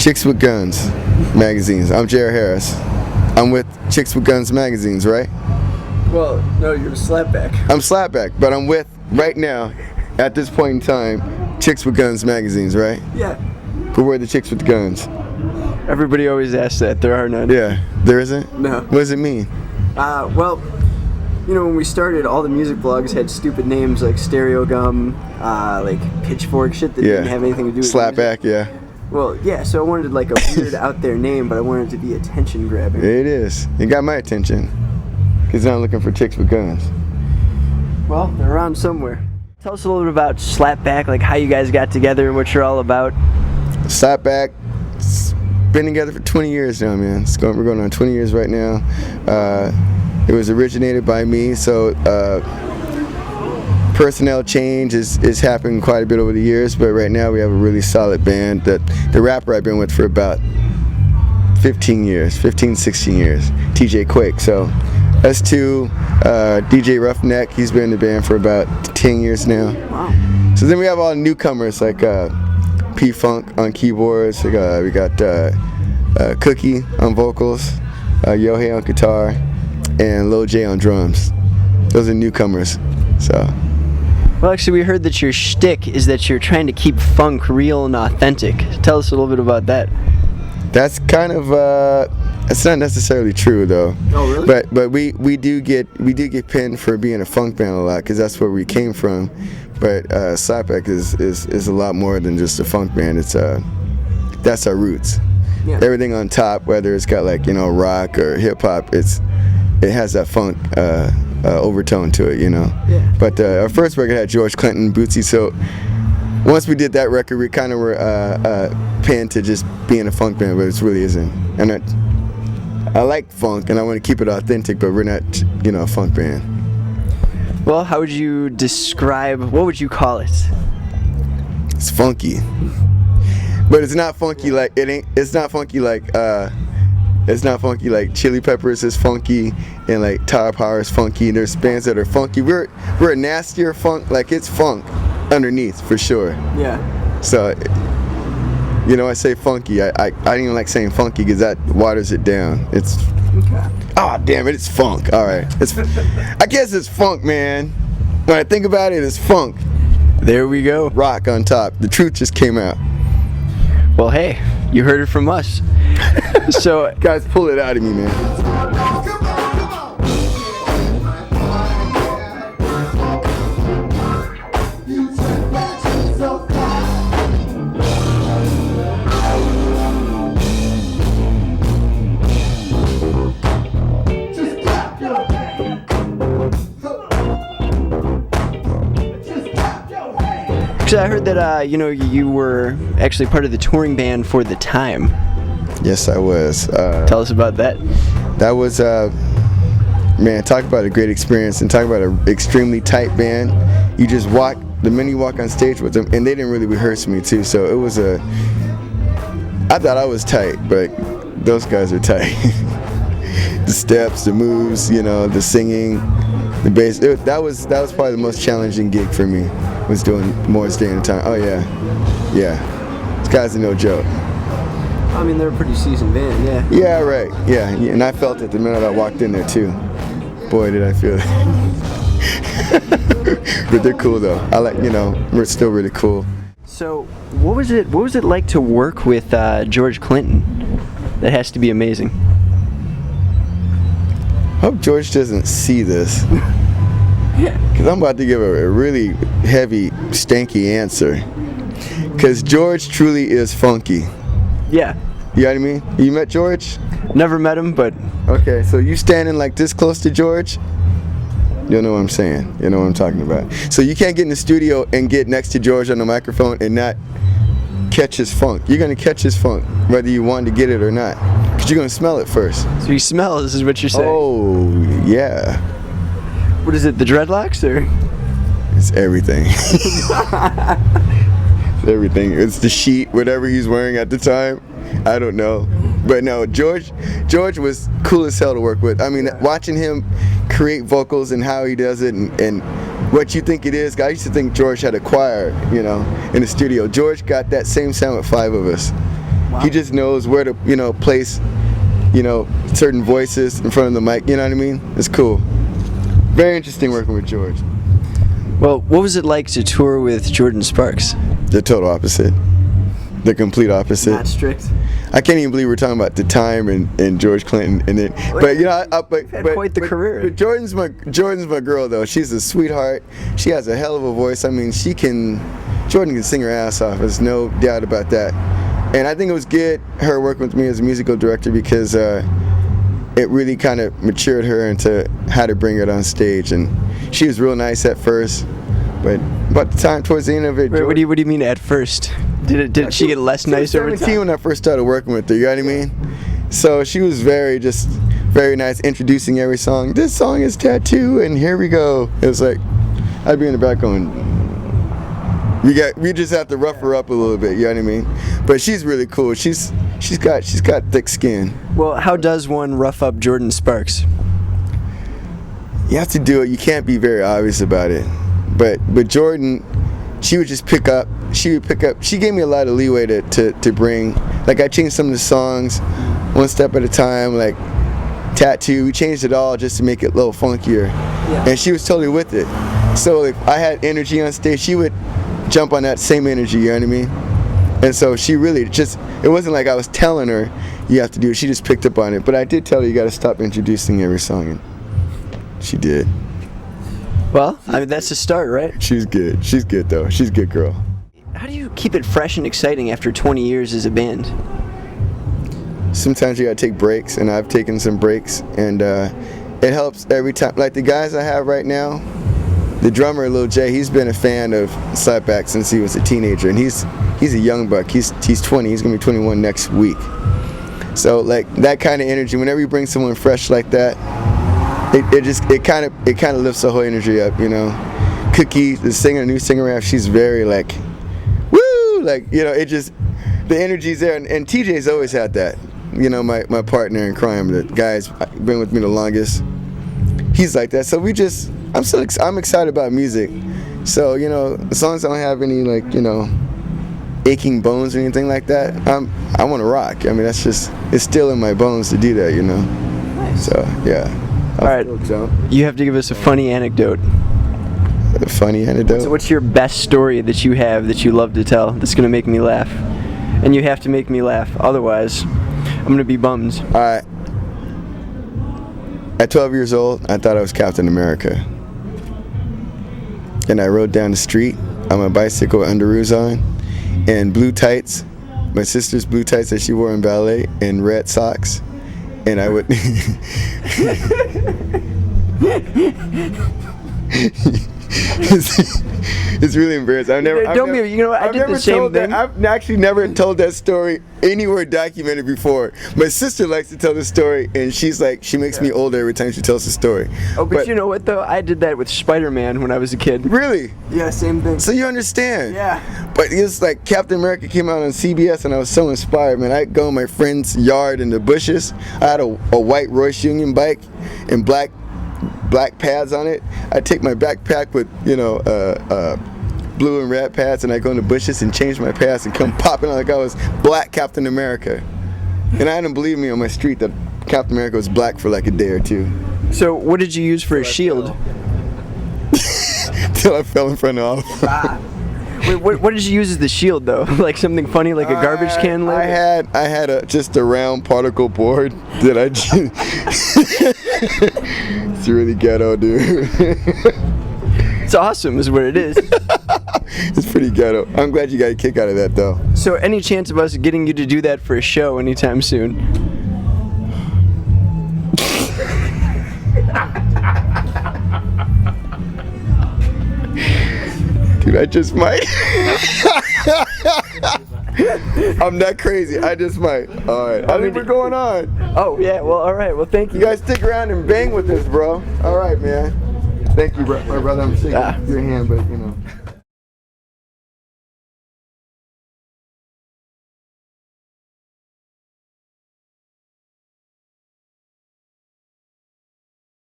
Chicks with Guns magazines. I'm Jara Harris. I'm with Chicks with Guns magazines, right? Well, no, you're Slapbak. I'm Slapbak, but I'm with, right now, at this point in time, Chicks with Guns magazines, right? Yeah. But where are the chicks with the guns? Everybody always asks that. There are none. Yeah, there isn't? No. What does it mean? Well, you know, when we started, all the music blogs had stupid names like Stereo Gum, like Pitchfork, shit that didn't have anything to do with Slapbak, music. yeah. Well, yeah, so I wanted like a weird out there name, but I wanted it to be attention grabbing. It is. It got my attention. Because now I'm looking for chicks with guns. Well, they're around somewhere. Tell us a little bit about Slapbak, like how you guys got together and what you're all about. Slapbak, been together for 20 years now, man. We're going on 20 years right now. It was originated by me, so personnel change is happening quite a bit over the years, but right now we have a really solid band. That the rapper I've been with for about 16 years, TJ Quake. So us two, DJ Roughneck, he's been in the band for about 10 years now. Wow. So then we have all the newcomers like P-Funk on keyboards, we got Cookie on vocals, Yohei on guitar, and Lil J on drums. Those are newcomers. So. Well, actually, we heard that your shtick is that you're trying to keep funk real and authentic. Tell us a little bit about that. That's kind of it's not necessarily true though. Oh, really? But we do get pinned for being a funk band a lot because that's where we came from. But Slapbak is a lot more than just a funk band. It's that's our roots. Yeah. Everything on top, whether it's got like rock or hip hop, it has that funk overtone to it, Yeah. But our first record had George Clinton, Bootsy. So once we did that record, we kind of were pinned to just being a funk band, but it really isn't. And I like funk, and I want to keep it authentic, but we're not, a funk band. Well, how would you describe? What would you call it? It's funky, but it's not funky like it ain't. It's not funky like Chili Peppers is funky, and like Tower Power is funky. And there's bands that are funky. We're a nastier funk. Like it's funk underneath for sure. Yeah. So, I say funky. I don't even like saying funky because that waters it down. It's. Okay. Oh, damn it, it's funk. All right. I guess it's funk, man. When I think about it, it's funk. There we go. Rock on top. The truth just came out. Well, hey, you heard it from us. So, guys, pull it out of me, man. I heard that you were actually part of the touring band for The Time. Yes, I was. Tell us about that. That was, man, talk about a great experience and talk about an extremely tight band. You just walk, the minute you walk on stage with them, and they didn't really rehearse me too, so it was I thought I was tight, but those guys are tight. The steps, the moves, the singing, the bass. That was probably the most challenging gig for me, was doing Morris Day and Time. Oh yeah. These guys are no joke. I mean, they're a pretty seasoned band, yeah. Yeah, right. Yeah, and I felt it the minute I walked in there too. Boy, did I feel it. But they're cool though. I like, we're still really cool. So, what was it like to work with George Clinton? That has to be amazing. Hope George doesn't see this. Because I'm about to give a really heavy, stanky answer. Because George truly is funky. Yeah. You know what I mean? You met George? Never met him, but... Okay, so you standing like this close to George? You know what I'm saying. You know what I'm talking about. So you can't get in the studio and get next to George on the microphone and not catch his funk. You're going to catch his funk, whether you want to get it or not. Because you're going to smell it first. So you smell, this is what you're saying? Oh, yeah. What is it, the dreadlocks, or? It's everything. It's everything. It's the sheet, whatever he's wearing at the time. I don't know. But no, George was cool as hell to work with. I mean, watching him create vocals and how he does it and what you think it is. I used to think George had a choir, in the studio. George got that same sound with 5 of us. Wow. He just knows where to, place, certain voices in front of the mic. You know what I mean? It's cool. Very interesting working with George. Well, what was it like to tour with Jordan Sparks? The total opposite. The complete opposite. Not strict. I can't even believe we're talking about the time and George Clinton and then. But had quite the career. But Jordan's my girl though. She's a sweetheart. She has a hell of a voice. I mean, Jordan can sing her ass off. There's no doubt about that. And I think it was good her working with me as a musical director because it really kind of matured her into how to bring it on stage. And she was real nice at first, but about the time towards the end of it. Wait, what do you mean at first? Did she get less nice over time? 17 when I first started working with her, you know what I mean? So she was very nice, introducing every song. This song is Tattoo, and here we go. It was like, I'd be in the back going, we just have to rough her up a little bit, you know what I mean? But she's really cool. She's got thick skin. Well, how does one rough up Jordan Sparks? You have to do it. You can't be very obvious about it. But Jordan, she would just pick up. She gave me a lot of leeway to bring. Like I changed some of the songs, one step at a time. Like Tattoo, we changed it all just to make it a little funkier. Yeah. And she was totally with it. So if I had energy on stage, she would jump on that same energy. You know what I mean? And so she really it wasn't like I was telling her you have to do it. She just picked up on it. But I did tell her you got to stop introducing every song. And she did. Well, I mean, that's a start, right? She's good. She's good, though. She's a good girl. How do you keep it fresh and exciting after 20 years as a band? Sometimes you gotta take breaks, and I've taken some breaks, and it helps every time. Like the guys I have right now, the drummer, Lil J, he's been a fan of Slapbak since he was a teenager, and he's a young buck. He's 20. He's gonna be 21 next week. So like that kind of energy, whenever you bring someone fresh like that, it kind of lifts the whole energy up, you know. Cookie, the new singer rap, she's very like, woo, like, you know, the energy's there, and TJ's always had that, you know, my partner in crime, the guy's been with me the longest. He's like that, so I'm excited about music. So, you know, as long as I don't have any, like, you know, aching bones or anything like that, I want to rock. I mean, it's still in my bones to do that, you know. Nice. So, yeah. All right, you have to give us a funny anecdote. A funny anecdote? So what's your best story that you have that you love to tell that's going to make me laugh? And you have to make me laugh, otherwise I'm going to be bummed. All right. At 12 years old, I thought I was Captain America. And I rode down the street on my bicycle with underoos on and blue tights, my sister's blue tights that she wore in ballet, and red socks. And I would it's really embarrassing. I did the same thing. I've actually never told that story anywhere documented before. My sister likes to tell the story, and she's like, she makes me older every time she tells the story. Oh, but you know what though? I did that with Spider-Man when I was a kid. Really? Yeah, same thing. So you understand? Yeah. But it's like Captain America came out on CBS, and I was so inspired, man. I'd go in my friend's yard in the bushes. I had a white Royce Union bike and black pads on it. I'd take my backpack with, you know, blue and red pads, and I'd go in the bushes and change my pads and come popping out like I was black Captain America. And I didn't believe me on my street that Captain America was black for like a day or two. So what did you use for a shield? Till I fell in front of Wait, what did you use as the shield though? Like something funny, like a garbage can lid? I had just a round particle board that I just it's really ghetto, dude. It's awesome is what it is. It's pretty ghetto. I'm glad you got a kick out of that though. So any chance of us getting you to do that for a show anytime soon? Dude, I just might. I'm not crazy. I just might. All right. I think we're going on. Oh, yeah. Well, all right. Well, thank you. You guys stick around and bang with us, bro. All right, man. Thank you, my brother. I'm shaking your hand, but, you know.